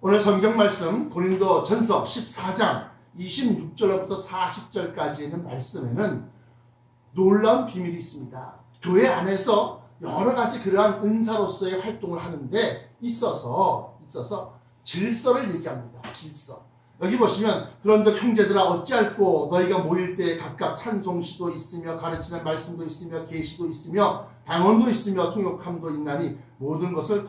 오늘 성경 말씀 고린도전서 14장 26절부터 40절까지 있는 말씀에는 놀라운 비밀이 있습니다. 교회 안에서 여러 가지 그러한 은사로서의 활동을 하는데 있어서 질서를 얘기합니다. 질서. 여기 보시면 그런즉 형제들아 어찌할꼬 너희가 모일 때 각각 찬송시도 있으며 가르치는 말씀도 있으며 계시도 있으며 방언도 있으며 통역함도 있나니 모든 것을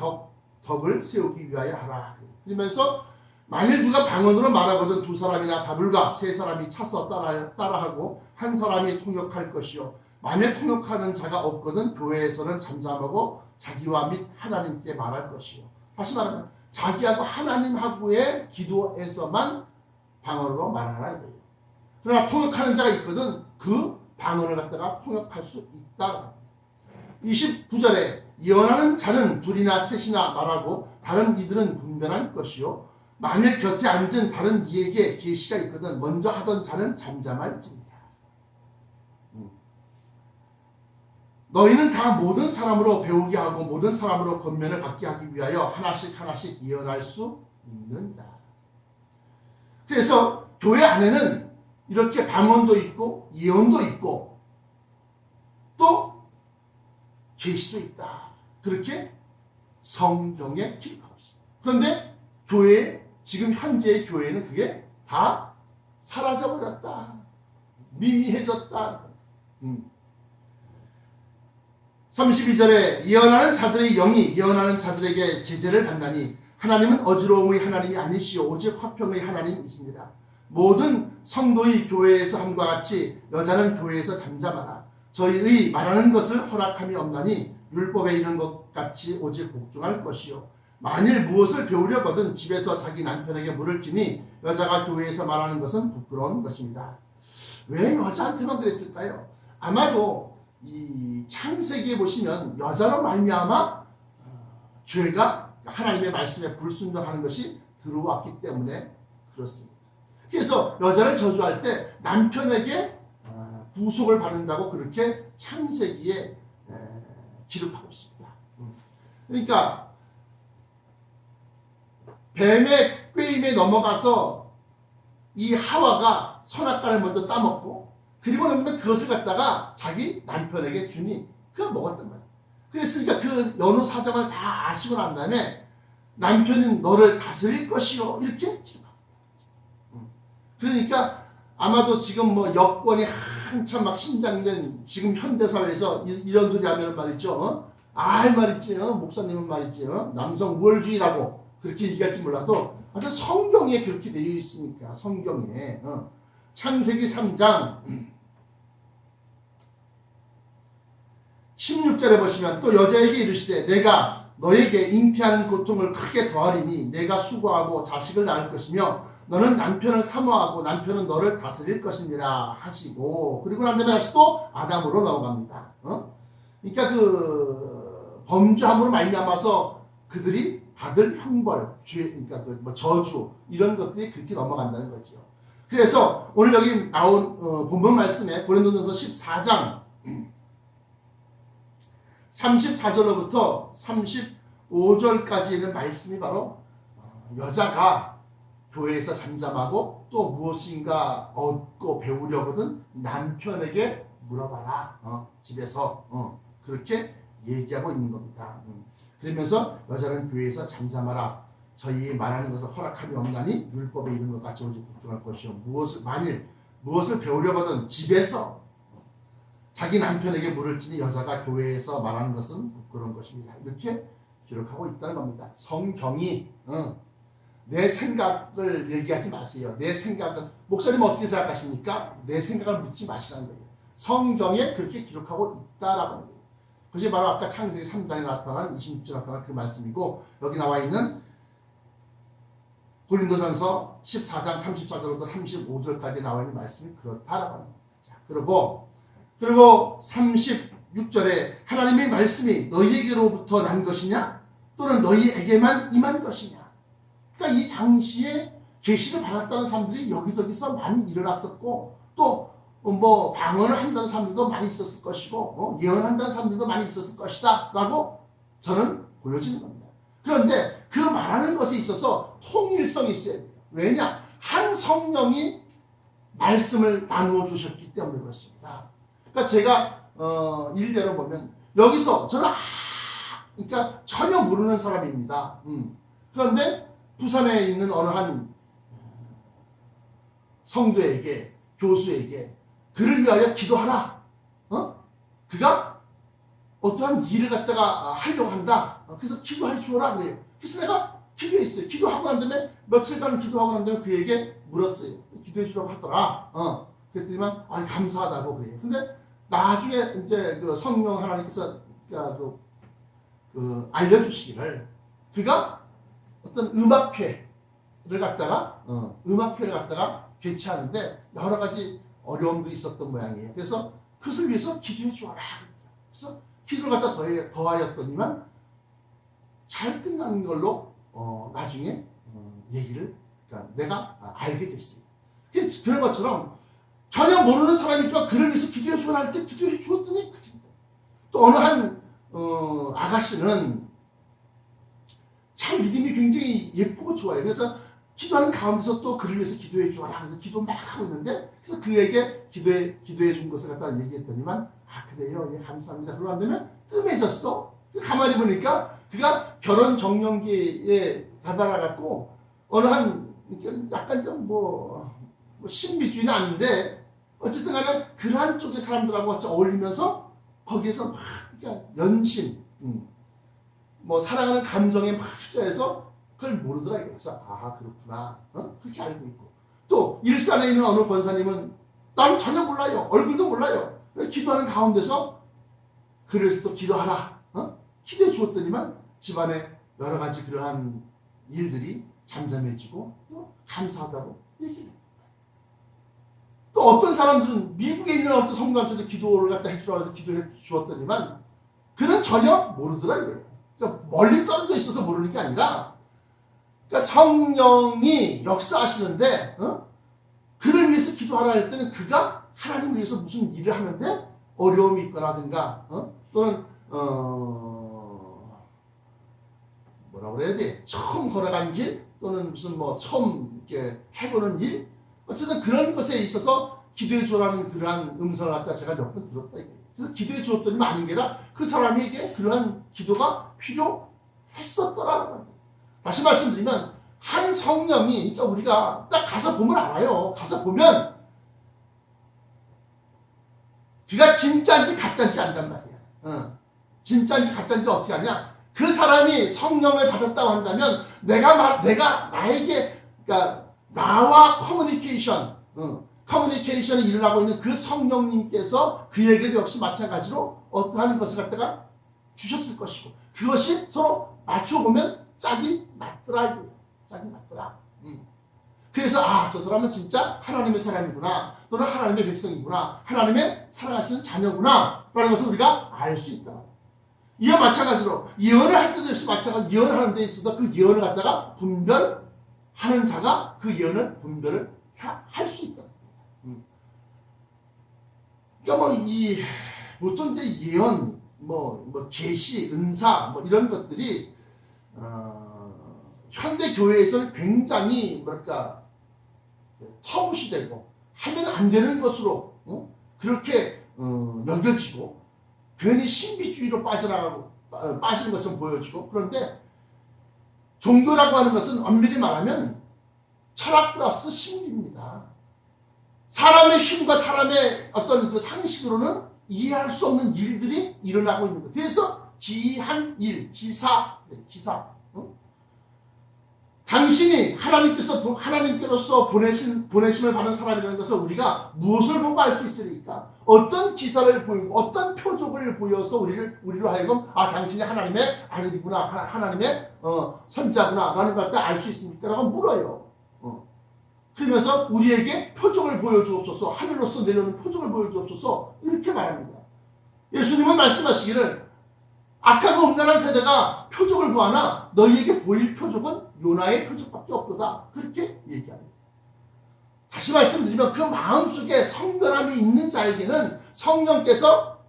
덕을 세우기 위하여 하라. 그러면서 만일 누가 방언으로 말하거든 두 사람이나 다불가 세 사람이 차서 따라하고 한 사람이 통역할 것이요 만일 통역하는 자가 없거든 교회에서는 잠잠하고 자기와 및 하나님께 말할 것이요. 다시 말하면 자기하고 하나님하고의 기도에서만 방언으로 말하라 이거예요. 그러나 통역하는 자가 있거든 그 방언을 갖다가 통역할 수 있다. 29절에 예언하는 자는 둘이나 셋이나 말하고 다른 이들은 분별할 것이요 만일 곁에 앉은 다른 이에게 계시가 있거든 먼저 하던 자는 잠잠할지니라. 너희는 다 모든 사람으로 배우게 하고 모든 사람으로 권면을 받게 하기 위하여 하나씩 하나씩 예언할 수 있느니라. 그래서 교회 안에는 이렇게 방언도 있고 예언도 있고 또 계시도 있다. 그렇게 성경에 기록하고 있습니다. 그런데 지금 현재의 교회는 그게 다 사라져버렸다. 미미해졌다. 32절에 예언하는 자들의 영이 예언하는 자들에게 제재를 받나니 하나님은 어지러움의 하나님이 아니시오 오직 화평의 하나님이시니라. 모든 성도의 교회에서 함과 같이 여자는 교회에서 잠잠하라. 저희의 말하는 것을 허락함이 없나니 율법에 이른 것 같이 오직 복종할 것이요 만일 무엇을 배우려거든 집에서 자기 남편에게 물을 끼니 여자가 교회에서 말하는 것은 부끄러운 것입니다. 왜 여자한테만 그랬을까요? 아마도 이 창세기에 보시면 여자로 말미암아 죄가 하나님의 말씀에 불순종하는 것이 들어왔기 때문에 그렇습니다. 그래서 여자를 저주할 때 남편에게 구속을 받는다고 그렇게 창세기에 기록하고 있습니다. 그러니까 뱀의 꾀임에 넘어가서 이 하와가 선악과를 먼저 따먹고 그리고 나면 그것을 갖다가 자기 남편에게 주니 그걸 먹었단 말이에요. 그랬으니까 그 연후 사정을 다 아시고 난 다음에 남편은 너를 다스릴 것이요 이렇게 기록합니다. 그러니까 아마도 지금 뭐 여권이 한참 막 신장된 지금 현대사회에서 이런 소리 하면 말이죠. 말이지. 목사님은 말이지. 남성 우월주의라고 그렇게 얘기할지 몰라도 하여튼 성경에 그렇게 되어 있으니까 성경에 창세기 3장 16절에 보시면 또 여자에게 이르시되 내가 너에게 잉태하는 고통을 크게 더하리니 내가 수고하고 자식을 낳을 것이며 너는 남편을 사모하고 남편은 너를 다스릴 것이니라 하시고 그리고 난 다음에 다시 또 아담으로 넘어갑니다. 그러니까 그 범죄함으로 말미암아서 그들이 받을 형벌, 그러니까 뭐 저주 이런 것들이 그렇게 넘어간다는 거죠. 그래서 오늘 여기 나온 본문 말씀에 고린도전서 14장 34절로부터 35절까지 있는 말씀이 바로 여자가 교회에서 잠잠하고 또 무엇인가 얻고 배우려거든 남편에게 물어봐라. 집에서 그렇게 얘기하고 있는 겁니다. 그러면서 여자는 교회에서 잠잠하라. 저희 말하는 것을 허락함이 없나니 율법에 이른 것 같이 오직 복종할 것이요 만일 무엇을 배우려거든 집에서 자기 남편에게 물을 지니 여자가 교회에서 말하는 것은 부끄러운 것입니다. 이렇게 기록하고 있다는 겁니다. 성경이 내 생각을 얘기하지 마세요. 내 생각은 목사님은 어떻게 생각하십니까? 내 생각을 묻지 마시라는 거예요. 성경에 그렇게 기록하고 있다라고 하는 거예요. 그것이 바로 아까 창세기 3장에 나타난 26절에 나타난 그 말씀이고 여기 나와 있는 고린도전서 14장 34절부터 35절까지 나와 있는 말씀이 그렇다라고 하는 겁니다. 자, 그리고 36절에 하나님의 말씀이 너희에게로부터 난 것이냐 또는 너희에게만 임한 것이냐. 그러니까 이 당시에 계시를 받았다는 사람들이 여기저기서 많이 일어났었고 또 뭐 방언을 한다는 사람들도 많이 있었을 것이고 예언한다는 사람들도 많이 있었을 것이다 라고 저는 보여지는 겁니다. 그런데 그 말하는 것에 있어서 통일성이 있어야 돼요. 왜냐? 한 성령이 말씀을 나누어 주셨기 때문에 그렇습니다. 그러니까 제가 일례로 보면 여기서 저는 그러니까 전혀 모르는 사람입니다. 그런데 부산에 있는 어느 한 성도에게, 교수에게 그를 위하여 기도하라. 그가 어떠한 일을 갖다가 하려고 한다. 그래서 기도해 주어라 그래요. 그래서 내가 기도했어요. 기도하고 난 다음에 며칠간 기도하고 난 다음에 그에게 물었어요. 기도해 주라고 하더라. 그랬더니만 감사하다고 그래요. 근데 나중에 이제 그 성령 하나님께서 알려주시기를 그가 어떤 음악회를 갖다가 개최하는데 여러 가지 어려움들이 있었던 모양이에요. 그래서 그것을 위해서 기도해 주어라. 그래서 기도를 갖다 더하였더니만 잘 끝나는 걸로 나중에 얘기를 내가 알게 됐어요. 그런 것처럼 전혀 모르는 사람이지만 그를 위해서 기도해 주어라 할 때 기도해 주었더니 또 어느 한 아가씨는 참 믿음이 굉장히 예쁘고 좋아요. 그래서 기도하는 가운데서 또 그를 위해서 기도해 주어라. 그래서 기도 막 하고 있는데 그래서 그에게 기도해 준 것을 갖다 얘기했더니만 그래요. 예, 감사합니다. 그러고 난 다음에 뜸해졌어. 가만히 보니까 그가 결혼 정년기에 다다라갖고 어느 한 약간 좀 신비주의는 아닌데 어쨌든 간에 그러한 쪽의 사람들하고 같이 어울리면서 거기에서 막 연신 사랑하는 감정에 막 휩싸여서 그걸 모르더라고요. 그래서 그렇구나. 그렇게 알고 있고 또 일산에 있는 어느 권사님은 나는 전혀 몰라요. 얼굴도 몰라요. 기도하는 가운데서 그래서 또 기도하라. 기도해 주었더니만 집안에 여러 가지 그러한 일들이 잠잠해지고 또 감사하다고 얘기해요. 또 어떤 사람들은 미국에 있는 어떤 성도한테도 기도를 갖다 해주라고 해서 기도해 주었더니만 그는 전혀 모르더라고요. 그러니까 멀리 떨어져 있어서 모르는 게 아니라 그러니까 성령이 역사하시는데 그를 위해서 기도하라 할 때는 그가 하나님을 위해서 무슨 일을 하는데 어려움이 있거나든가 또는 뭐라고 그래야 돼? 처음 걸어간 길 또는 무슨 처음 이렇게 해보는 일 어쨌든 그런 것에 있어서 기도해 주라는 그러한 음성을 갖다 제가 몇 번 들었다 이거예요. 그래서 기도해 주었더니 아닌 게 아니라 그 사람에게 그러한 기도가 필요했었더라는 겁니다. 다시 말씀드리면 한 성령이 그러니까 우리가 딱 가서 보면 알아요. 가서 보면 그가 진짜인지 가짜인지 안단 말이야. 진짜인지 가짜인지 어떻게 하냐? 그 사람이 성령을 받았다고 한다면 내가 나에게 그러니까 나와 커뮤니케이션이 일어나고 있는 그 성령님께서 그에게도 역시 마찬가지로 어떠한 것을 갖다가 주셨을 것이고 그것이 서로 맞추어 보면 짝이 맞더라. 그래서 저 사람은 진짜 하나님의 사람이구나 또는 하나님의 백성이구나 하나님의 사랑하시는 자녀구나 라는 것을 우리가 알 수 있다. 이와 마찬가지로 예언을 할 때도 역시 마찬가지로 예언하는 데 있어서 그 예언을 갖다가 분별하는 자가 그 예언을 분별을 할 수 있다. 그러니까 보통 이제 예언, 계시, 은사, 이런 것들이, 현대 교회에서는 굉장히, 터부시되고, 하면 안 되는 것으로, 그렇게, 여겨지고, 괜히 신비주의로 빠지는 것처럼 보여지고, 그런데, 종교라고 하는 것은 엄밀히 말하면, 철학 플러스 심리입니다. 사람의 힘과 사람의 어떤 그 상식으로는 이해할 수 없는 일들이 일어나고 있는 것. 그래서 기한 일, 기사. 당신이 하나님께로서 보내심을 받은 사람이라는 것을 우리가 무엇을 보고 알 수 있으니까 어떤 기사를 보이고 어떤 표적을 보여서 우리로 하여금 당신이 하나님의 아들이구나, 하나님의 선지자구나 라는 걸 알 수 있습니까? 라고 물어요. 그러면서 우리에게 표적을 보여주옵소서, 하늘로서 내려오는 표적을 보여주옵소서 이렇게 말합니다. 예수님은 말씀하시기를 악하고 음란한 세대가 표적을 구하나 너희에게 보일 표적은 요나의 표적밖에 없도다. 그렇게 얘기합니다. 다시 말씀드리면 그 마음속에 성결함이 있는 자에게는 성령께서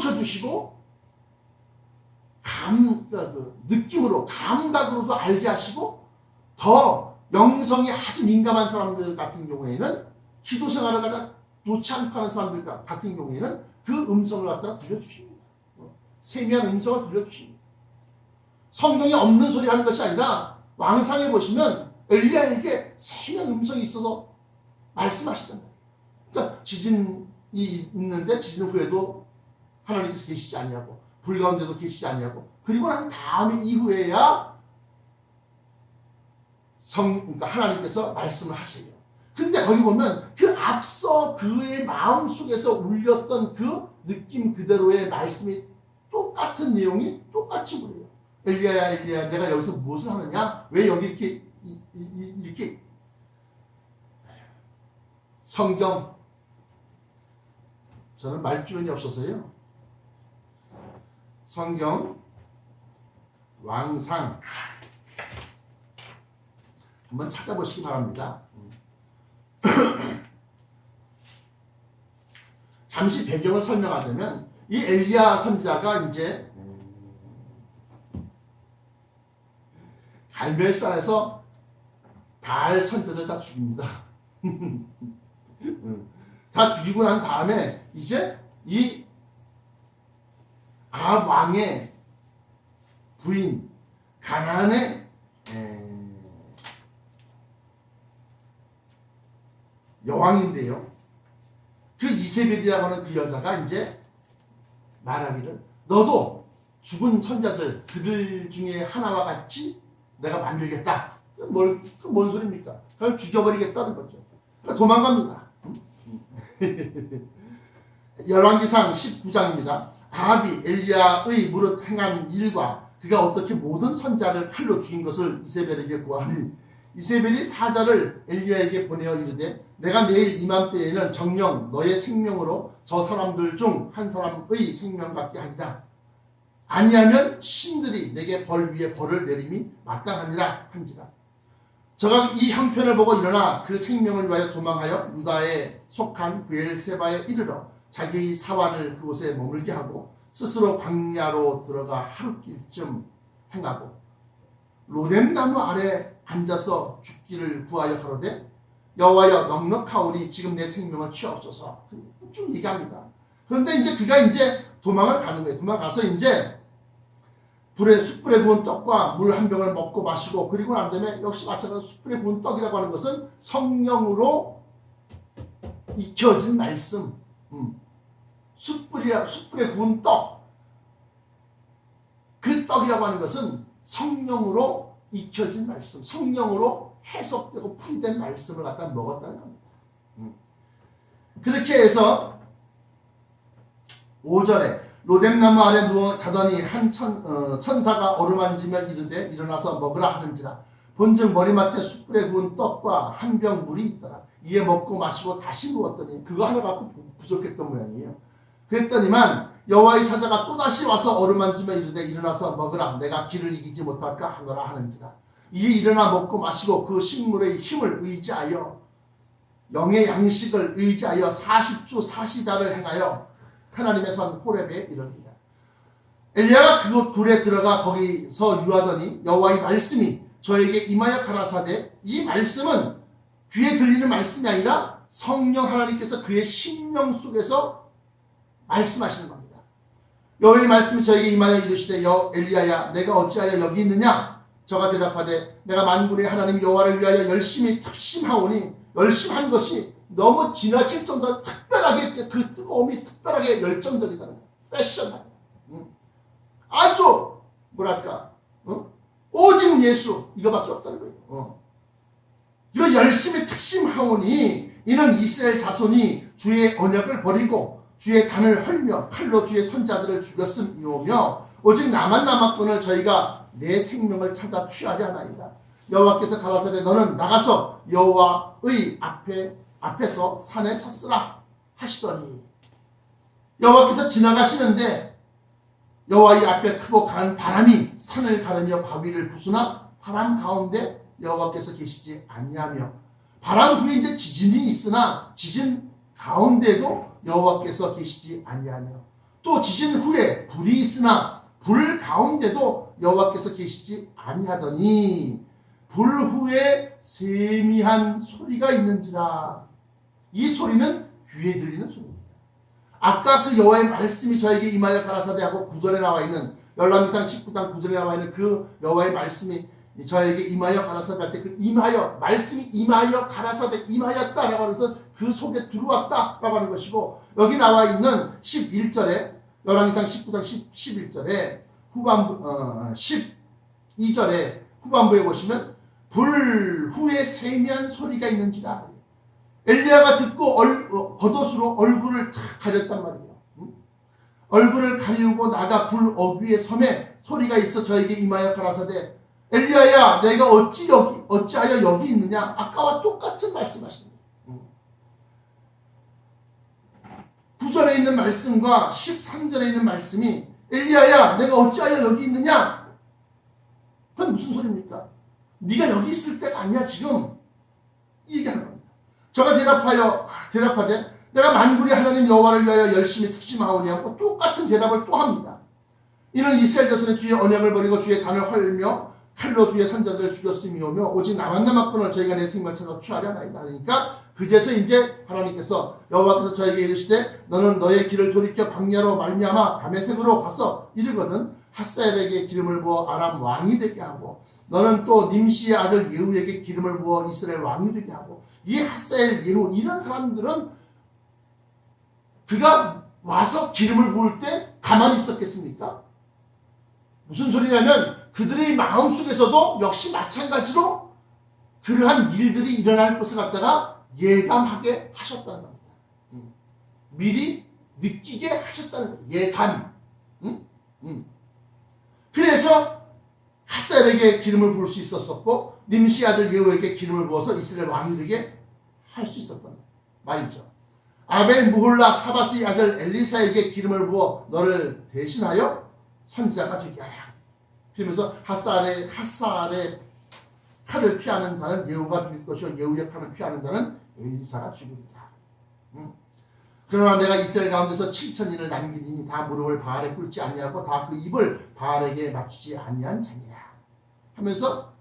고쳐주시고 느낌으로 감각으로도 알게 하시고 더 영성이 아주 민감한 사람들 같은 경우에는 기도 생활을 갖다 놓지 않고 하는 사람들 같은 경우에는 그 음성을 갖다가 들려주십니다. 세미한 음성을 들려주십니다. 성경에 없는 소리 하는 것이 아니라 왕상에 보시면 엘리야에게 세미한 음성이 있어서 말씀하시단 말이에요. 그러니까 지진이 있는데 지진 후에도 하나님께서 계시지 아니하고 불 가운데도 계시지 아니하고 그리고 난 다음에 이후에야 그러니까 하나님께서 말씀을 하셔요. 근데 거기 보면 그 앞서 그의 마음속에서 울렸던 그 느낌 그대로의 말씀이 똑같은 내용이 똑같이 물어요. 엘리야야 엘리야야 내가 여기서 무엇을 하느냐? 왜 여기 이렇게 성경 저는 말주변이 없어서요. 성경 왕상 한번 찾아보시기 바랍니다. 잠시 배경을 설명하자면 이 엘리야 선지자가 이제 갈멜산에서 바알 선지자를 다 죽입니다. 다 죽이고 난 다음에 이제 이 아합 왕의 부인 가나안의 여왕인데요. 그 이세벨이라고 하는 그 여자가 이제 말하기를 너도 죽은 선자들 그들 중에 하나와 같이 내가 만들겠다. 뭔 소리입니까? 그걸 죽여버리겠다는 거죠. 그러니까 도망갑니다. 열왕기상 19장입니다. 아합이 엘리야의 무릇 행한 일과 그가 어떻게 모든 선자를 칼로 죽인 것을 이세벨에게 고하니 이세벨이 사자를 엘리야에게 보내어 이르되 내가 내일 이맘때에는 정녕 너의 생명으로 저 사람들 중 한 사람의 생명 같게 하리라. 아니하면 신들이 내게 벌 위에 벌을 내림이 마땅하니라 한지라. 저가 이 형편을 보고 일어나 그 생명을 위하여 도망하여 유다에 속한 브엘세바에 이르러 자기의 사환을 그곳에 머물게 하고 스스로 광야로 들어가 하루길쯤 행하고 로뎀나무 아래 앉아서 죽기를 구하여 가로되 여호와여 넉넉하오니 지금 내 생명을 취하옵소서. 쭉 얘기합니다. 그런데 이제 그가 이제 도망을 가는 거예요. 도망가서 이제 숯불에 구운 떡과 물 한 병을 먹고 마시고 그리고 난 다음에 역시 마찬가지로 숯불에 구운 떡이라고 하는 것은 성령으로 익혀진 말씀. 숯불에 구운 떡. 그 떡이라고 하는 것은 성령으로 익혀진 말씀. 성령으로 해석되고 풀이된 말씀을 갖다 먹었다는 겁니다. 그렇게 해서 5절에 로뎀나무 아래 누워 자더니 한 천사가 어루만지며 이르되 일어나서 먹으라 하는지라. 본즉 머리맡에 숯불에 구운 떡과 한 병 물이 있더라. 이에 먹고 마시고 다시 누웠더니 그거 하나 갖고 부족했던 모양이에요. 그랬더니만 여호와의 사자가 또다시 와서 어루만지며 이르되 일어나서 먹으라. 내가 기를 이기지 못할까 하노라 하는지라. 이에 일어나 먹고 마시고 그 식물의 힘을 의지하여 영의 양식을 의지하여 40주 40야를 행하여 하나님의 산 호렙에 이릅니다. 엘리야가 그곳 굴에 들어가 거기서 유하더니 여호와의 말씀이 저에게 임하여 가라사대 이 말씀은 귀에 들리는 말씀이 아니라 성령 하나님께서 그의 심령 속에서 말씀하시는 겁니다. 여호와의 말씀이 저에게 임하여 이르시되 엘리야야 내가 어찌하여 여기 있느냐. 저가 대답하되 내가 만군의 하나님 여호와를 위하여 열심히 특심하오니 열심한 것이 너무 지나칠 정도로 특별하게 그 뜨거움이 특별하게 열정적이다는 거예요. 패션 아주 뭐랄까 오직 예수 이거밖에 없다는 거예요. 이거 열심히 특심하오니 이는 이스라엘 자손이 주의 언약을 버리고 주의 단을 헐며 칼로 주의 선자들을 죽였음이오며 오직 나만 남았거늘 저희가 내 생명을 찾아 취하려 하나이다. 여호와께서 가라사대 너는 나가서 여호와의 앞에서 산에 섰으라 하시더니 여호와께서 지나가시는데 여호와의 앞에 크고 강한 바람이 산을 가르며 바위를 부수나 바람 가운데 여호와께서 계시지 아니하며 바람 후에 이제 지진이 있으나 지진 가운데도 여호와께서 계시지 아니하며 또 지진 후에 불이 있으나 불 가운데도 여호와께서 계시지 아니하더니 불 후에 세미한 소리가 있는지라. 이 소리는 귀에 들리는 소리입니다. 아까 그 여호와의 말씀이 저에게 임하여 가라사대 하고 9절에 나와 있는, 열왕기상 19장 9절에 나와 있는 그 여호와의 말씀이 저에게 임하여 가라사대 할 때 그 임하여, 말씀이 임하여 가라사대 임하였다라고 하면서 그 속에 들어왔다라고 하는 것이고, 여기 나와 있는 11절에, 열왕기상 19장 11절에 후반부 12절에 후반부에 보시면 불 후에 세미한 소리가 있는지라. 엘리야가 듣고 겉옷으로 얼굴을 탁 가렸단 말이에요. 얼굴을 가리우고 나가 불 어귀의 섬에 소리가 있어 저에게 임하여 가라사대 엘리야야 내가 어찌하여 여기 있느냐. 아까와 똑같은 말씀하십니다. 9절에 있는 말씀과 13절에 있는 말씀이 엘리야야 내가 어찌하여 여기 있느냐. 그건 무슨 소리입니까? 네가 여기 있을 때가 아니야 지금. 이 얘기하는 겁니다. 저가 대답하되 내가 만군의 하나님 여호와를 위하여 열심히 특심하오니 하고 똑같은 대답을 또 합니다. 이는 이스라엘 자손의 주의 언약을 버리고 주의 단을 헐며 칼로 주의 선자들을 죽였음이오며 오직 나만 남았거늘 저희가 내 생명을 찾아 취하려 하나이다. 그러니까 그제서 이제 하나님께서 여호와께서 저에게 이르시되 너는 너의 길을 돌이켜 광야로 말미암아 다메섹으로 가서 이르거든 핫사엘에게 기름을 부어 아람 왕이 되게 하고 너는 또 님시의 아들 예후에게 기름을 부어 이스라엘 왕이 되게 하고. 이 핫사엘 예후 이런 사람들은 그가 와서 기름을 부을 때 가만히 있었겠습니까? 무슨 소리냐면 그들의 마음속에서도 역시 마찬가지로 그러한 일들이 일어날 것을 갖다가 예감하게 하셨다는 겁니다. 미리 느끼게 하셨다는 거예요. 예감. 그래서 핫사엘에게 기름을 부을 수 있었었고 님시 아들 예후에게 기름을 부어서 이스라엘 왕이 되게 할 수 있었던 말이죠. 아벨 무홀라 사바스의 아들 엘리사에게 기름을 부어 너를 대신하여 선지자가 되게 하라. 그러면서 핫사엘의 칼을 피하는 자는 예후가 죽일 것이요 예후의 칼을 피하는 자는 엘리사가 죽이리라. 그러나 내가 이스라엘 가운데서 7,000인을 남기리니 다 무릎을 바알에 꿇지 아니하고 다 그 입을 바알에게 맞추지 아니한 자니라 하면서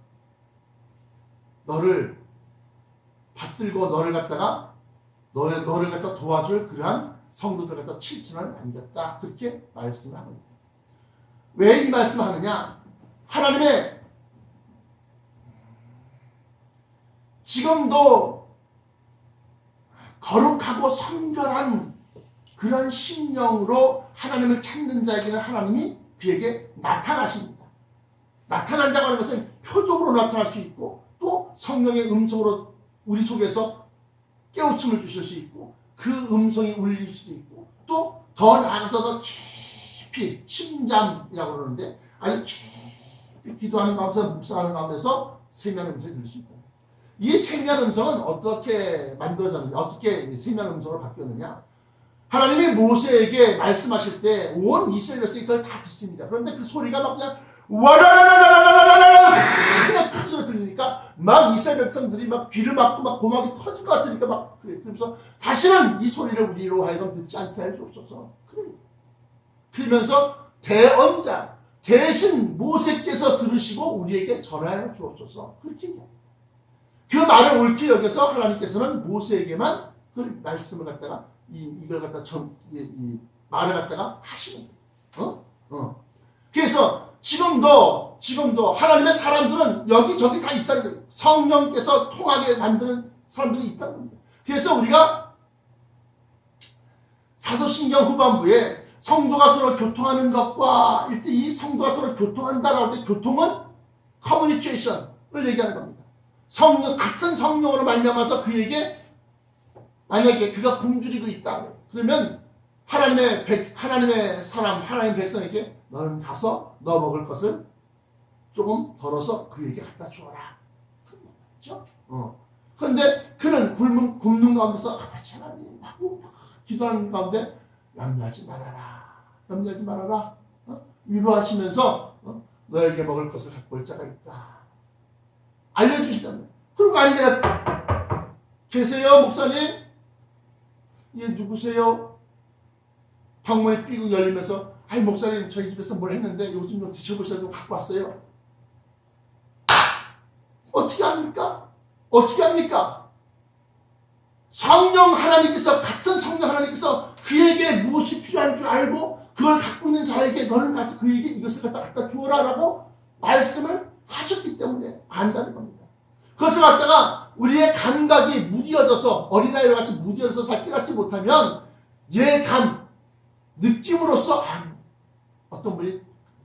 너를 받들고 너를 갖다 도와줄 그러한 성도들 갖다 7,000을 남겼다. 그렇게 말씀을 합니다. 왜 이 말씀을 하느냐? 하나님의 지금도 거룩하고 성결한 그런 심령으로 하나님을 찾는 자에게는 하나님이 그에게 나타나십니다. 나타난다고 하는 것은 표적으로 나타날 수 있고 또 성령의 음성으로 우리 속에서 깨우침을 주실 수 있고 그 음성이 울릴 수도 있고 또 더 나아가서 더 깊이 침잠이라고 그러는데 아주 깊이 기도하는 가운데서 묵상하는 가운데서 세미한 음성이 들릴 수 있다. 이 세미한 음성은 어떻게 만들어졌느냐, 어떻게 세미한 음성으로 바뀌었느냐. 하나님이 모세에게 말씀하실 때 온 이스라엘 백성이 그걸 다 듣습니다. 그런데 그 소리가 막 그냥 와라라라라라라라라 그냥 큰 소리 들리니까 막 이스라엘 백성들이 막 귀를 막고 막 고막이 터질 것 같으니까 막 그래. 그러면서 다시는 이 소리를 우리로 하여금 듣지 않게 할 수 없어서 그래. 그러면서 대언자 대신 모세께서 들으시고 우리에게 전하여 주옵소서 그렇게 얘기합니다. 그 말을 옳게 여겨서 하나님께서는 모세에게만 그 말씀을 갖다가 이걸 갖다 이 말을 갖다가 하시는 거예요. 그래서 지금도 하나님의 사람들은 여기저기 다 있다는 거예요. 성령께서 통하게 만드는 사람들이 있다는 겁니다. 그래서 우리가 사도신경 후반부에 성도가 서로 교통하는 것과 일단 이 성도가 서로 교통한다라고 할 때 교통은 커뮤니케이션을 얘기하는 겁니다. 같은 성령으로 말미암아서 그에게 만약에 그가 굶주리고 있다 그러면 하나님의 사람, 하나님의 백성에게 너는 가서 너 먹을 것을 조금 덜어서 그에게 갖다 주어라. 그렇죠? 그런데 그는 굶는 가운데서 아버지 하나님 하고 기도하는 가운데 염려하지 말아라. 위로하시면서 너에게 먹을 것을 갖고 올 자가 있다. 알려주시다면. 그리고 아니라 계세요 목사님? 예 누구세요? 방문이 삐걱 열리면서 아이 목사님 저희 집에서 뭘 했는데 요즘 좀 드셔보시라고 갖고 왔어요. 어떻게 합니까? 어떻게 합니까? 성령 하나님께서 같은 성령 하나님께서 그에게 무엇이 필요한 줄 알고 그걸 갖고 있는 자에게 너는 가서 그에게 이것을 갖다 주어라 라고 말씀을 하셨기 때문에 안다는 겁니다. 그것을 갖다가 우리의 감각이 무뎌져서 어린아이와 같이 무뎌져서 잘 깨닫지 못하면 예감, 느낌으로써 어떤 분이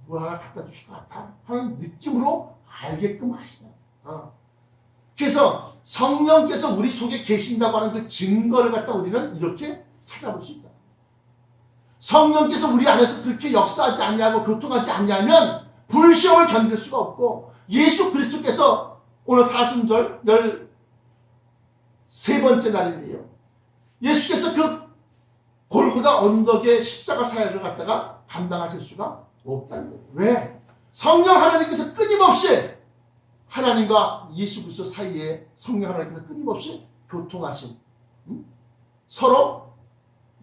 뭐 하나 갖다 주실 것 같아 하는 느낌으로 알게끔 하시다. 그래서 성령께서 우리 속에 계신다고 하는 그 증거를 갖다 우리는 이렇게 찾아볼 수 있다. 성령께서 우리 안에서 그렇게 역사하지 아니하고 교통하지 아니하면 불시험을 견딜 수가 없고 예수 그리스도께서 오늘 사순절 13번째 날인데요. 예수께서 그 골고다 언덕의 십자가 사역을 갖다가 감당하실 수가 없다는 거예요. 왜? 성령 하나님께서 끊임없이 하나님과 예수 그리스도 사이에 성령 하나님께서 끊임없이 교통하신 서로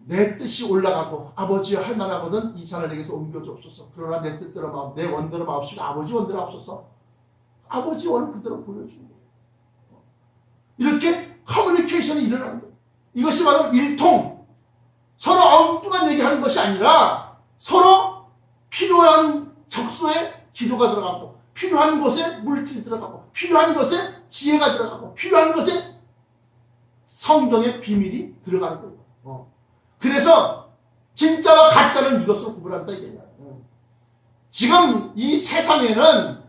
내 뜻이 올라가고 아버지여 할 만하거든 이 잔을 내게서 옮겨주옵소서. 그러나 내 뜻대로 마음 내 원대로 마옵시고 아버지 원대로 하옵소서. 아버지 원을 그대로 보여주는 거예요. 이렇게 커뮤니케이션이 일어나는 거예요. 이것이 바로 일통. 서로 엉뚱한 얘기하는 것이 아니라 서로 필요한 적소에 기도가 들어가고 필요한 곳에 물질이 들어가고 필요한 곳에 지혜가 들어가고 필요한 곳에 성경의 비밀이 들어가는 거예요. 그래서 진짜와 가짜는 이것으로 구분한다 이거야. 지금 이 세상에는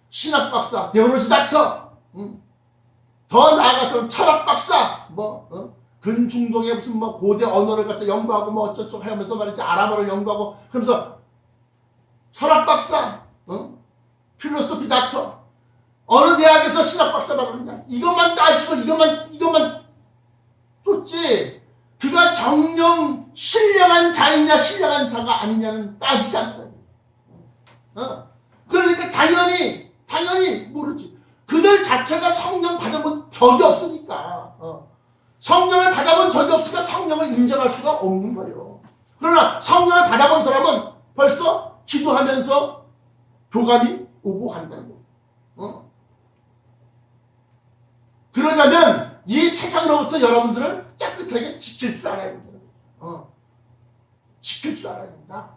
신학 박사, 데오로지 닥터, 더 나아가서는 철학 박사, 근중동의 무슨 고대 언어를 갖다 연구하고 어쩌고 하면서 말이지 아람어를 연구하고 그러면서 철학 박사, 필로소피 닥터, 어느 대학에서 신학 박사 받았느냐? 이것만 따지고 이것만 쫓지. 그가 정령 신령한 자이냐 신령한 자가 아니냐는 따지지 않는 거예요. 그러니까 당연히 모르지. 그들 자체가 성령 받아본 적이 없으니까. 성령을 받아본 적이 없으니까 성령을 인정할 수가 없는 거예요. 그러나 성령을 받아본 사람은 벌써 기도하면서 교감이 오고 간다는 거예요. 그러자면 이 세상으로부터 여러분들을 깨끗하게 지킬 줄 알아야 된다. 지킬 줄 알아야 된다.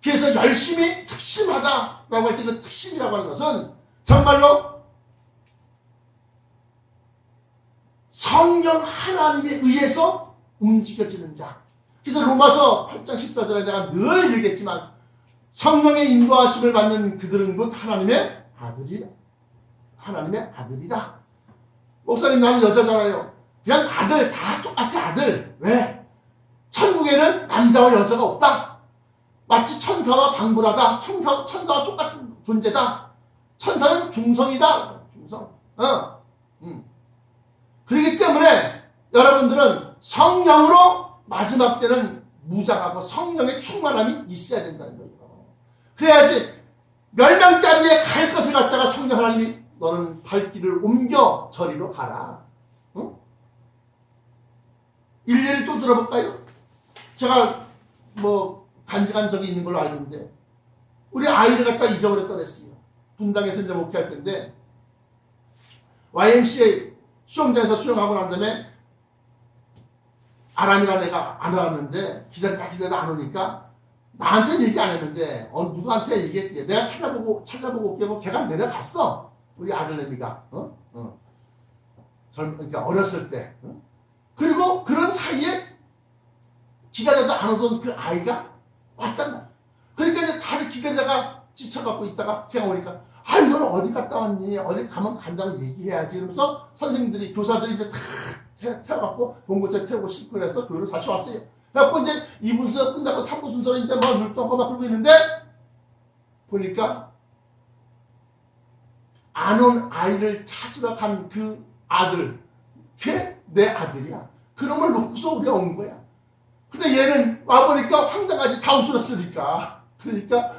그래서 열심히 특심하다라고 할 때 그 특심이라고 하는 것은 정말로 성령 하나님에 의해서 움직여지는 자. 그래서 로마서 8장 14절에 내가 늘 얘기했지만 성령의 인도하심을 받는 그들은 곧 하나님의 아들이라. 하나님의 아들이다. 목사님 나는 여자잖아요. 그냥 아들 다 똑같아 아들. 왜? 천국에는 남자와 여자가 없다. 마치 천사와 방불하다. 천사와 똑같은 존재다. 천사는 중성이다. 중성. 그렇기 때문에 여러분들은 성령으로 마지막 때는 무장하고 성령의 충만함이 있어야 된다는 거예요. 그래야지 멸망자리에 갈 것을 갖다가 성령 하나님이 너는 발길을 옮겨 저리로 가라. 일례를 또 들어볼까요? 제가 간직한 적이 있는 걸로 알고 있는데 우리 아이를 갖다 잊어버렸다 그랬어요. 분당에서 이제 목회할 때인데 YMCA 수영장에서 수영하고 난 다음에 아람이라는 애가 안 왔는데 기다리다 안 오니까 나한테는 얘기 안 했는데 누구한테 얘기했대. 내가 찾아보고 올게고 걔가 내려갔어. 우리 아들내미가 그러니까 어렸을 때. 그리고 그런 사이에 기다려도 안 오던 그 아이가 왔단 말이야. 그러니까 이제 다들 기다리다가 지쳐갖고 있다가 걔가 오니까 너는 어디 갔다 왔니? 어디 가면 간다고 얘기해야지. 그러면서 선생님들이 교사들이 이제 다 태워갖고 봉고차에 태우고 싣고 그래서 교회로 다시 왔어요. 그래갖고 이제 2분 순서 끝나고 3분 순서로 이제 율동하고 막 그러고 있는데 보니까 안 온 아이를 찾으러 간 그 아들, 걔 내 아들이야. 그놈을 놓고서 우리가 온 거야. 근데 얘는 와보니까 황당하지. 다 없어졌으니까. 그러니까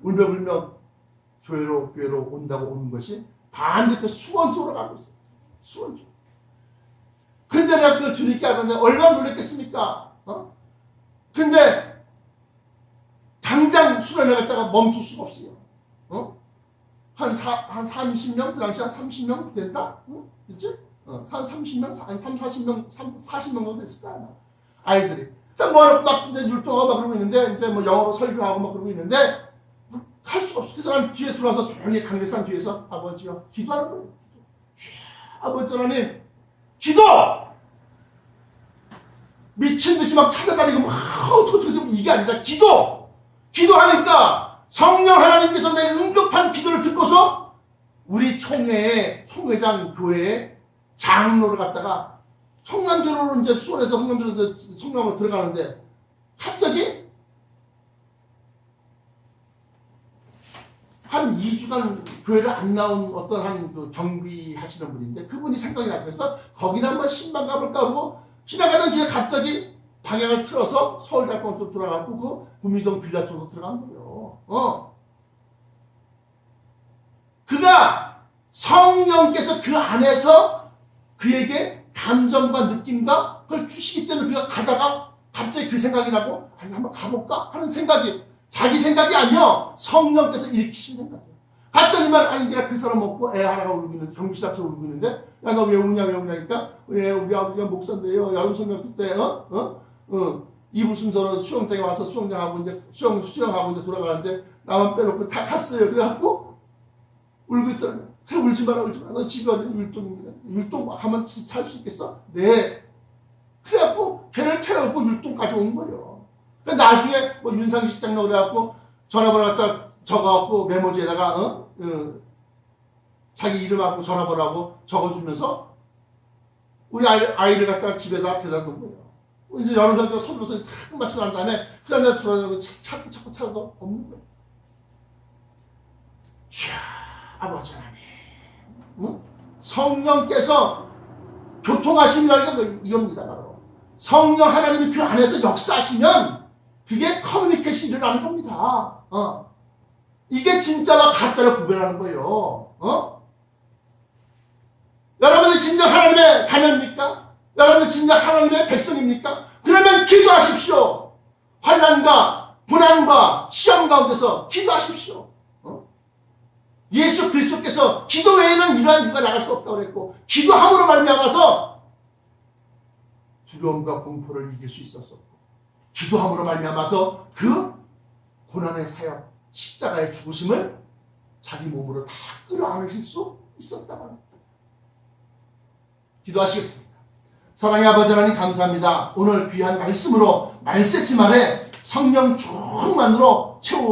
울며불며 교회로 온다고 오는 것이 반대편 수원 쪽으로 가고 있어요. 수원 쪽. 근데 내가 그걸 주님께 하는데 얼마나 놀랬겠습니까? 근데 당장 수련회 갔다가 멈출 수가 없어요. 한 30명? 그 당시 한 30명 된다? 그치? 한 30명? 한 40명? 40명 정도 됐을까? 아마. 아이들이. 모아놓고 막 이제 율동하고 막 그러고 있는데, 이제 뭐 영어로 설교하고 막 그러고 있는데, 할 수가 없어. 그래서 난 뒤에 들어와서 조용히 강대상 뒤에서 아버지요. 기도하는 거예요. 아버지 하나님, 기도! 미친 듯이 막 찾아다니고 막, 이게 아니라 기도! 기도하니까 성령 하나님께서 내 응급한 기도를 듣고서 우리 총회장 교회에 장로를 갖다가 성남대로로 이제 수원에서 성남으로 들어가는데 갑자기 한 2주간 교회를 안 나온 어떤 한 그 경비하시는 분인데 그분이 생각이 나서 거기나 한번 신방 가볼까 하고 지나가던 길에 갑자기 방향을 틀어서 서울대학교 쪽 돌아가고 그 구미동 빌라 쪽으로 들어간 거예요. 그가 성령께서 그 안에서 그에게 감정과 느낌과 그걸 주시기 때문에 그가 가다가 갑자기 그 생각이 나고 아니 한번 가볼까 하는 생각이 자기 생각이 아니요 성령께서 일으키신 생각이에요. 갔더니만 아니 그냥 그 사람 없고 애 하나가 울고 있는데 경비실 앞에서 울고 있는데 야 너 왜 우냐니까 왜 우리 아버지가 목사인데요 여름 성경 때 이부 순서로 수영장에 와서 수영장하고 이제 수영하고 이제 돌아가는데 나만 빼놓고 다 갔어요. 그래갖고 울고 있더라고요. 그래 울지 마라. 너 집에 와는 율동입니다. 율동 가면 잘 수 있겠어? 네. 그래갖고 배를 태워갖고 율동까지 온 거예요. 나중에 뭐 윤상식 장로 그래갖고 전화번호 갖다 적어갖고 메모지에다가 자기 이름하고 전화번호하고 적어주면서 우리 아이를 갖다가 집에다 데려다 놓은 거예요. 이제 여름 전교 서둘러서 탁 맞추고 난 다음에 프란자 돌아다니고 찾고 없는 거예요. 아버지 하나님, 성령께서 교통하심이라는 게 이겁니다. 바로 성령 하나님이 그 안에서 역사하시면 그게 커뮤니케이션이 일어나는 겁니다. 이게 진짜와 가짜를 구별하는 거예요. 여러분이 진정 하나님의 자녀입니까? 여러분이 진정 하나님의 백성입니까? 그러면 기도하십시오. 환난과 고난과 시험 가운데서 기도하십시오. 예수 그리스도께서 기도 외에는 이러한 이유가 나갈 수 없다고 그랬고 기도함으로 말미암아서 두려움과 공포를 이길 수 있었었고 기도함으로 말미암아서 그 고난의 사역 십자가의 죽으심을 자기 몸으로 다 끌어안으실 수 있었다고 합니다. 기도하시겠습니다. 사랑의 아버지 하나님 감사합니다. 오늘 귀한 말씀으로 말세지만에 성령 충만으로 채워